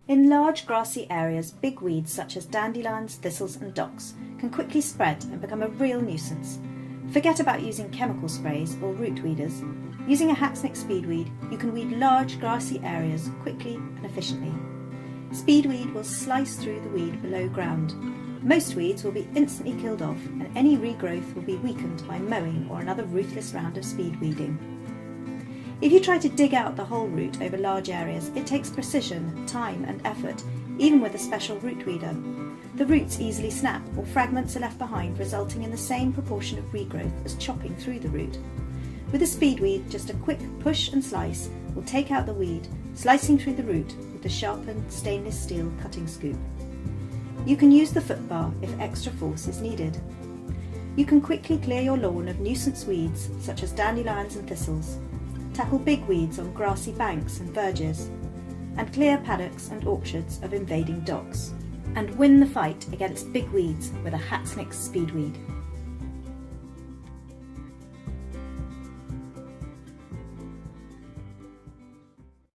In large grassy areas, big weeds such as dandelions, thistles and docks can quickly spread and become a real nuisance. Forget about using chemical sprays or root weeders. Using a Hatsnick speedweed, you can weed large grassy areas quickly and efficiently. Speedweed will slice through the weed below ground. Most weeds will be instantly killed off, and any regrowth will be weakened by mowing or another ruthless round of speed weeding. If you try to dig out the whole root over large areas, it takes precision, time and effort, even with a special root weeder. The roots easily snap or fragments are left behind, resulting in the same proportion of regrowth as chopping through the root. With a speedweed, just a quick push and slice will take out the weed, slicing through the root with the sharpened stainless steel cutting scoop. You can use the foot bar if extra force is needed. You can quickly clear your lawn of nuisance weeds such as dandelions and thistles, tackle big weeds on grassy banks and verges, and clear paddocks and orchards of invading docks, and win the fight against big weeds with a Hatsnick speedweed.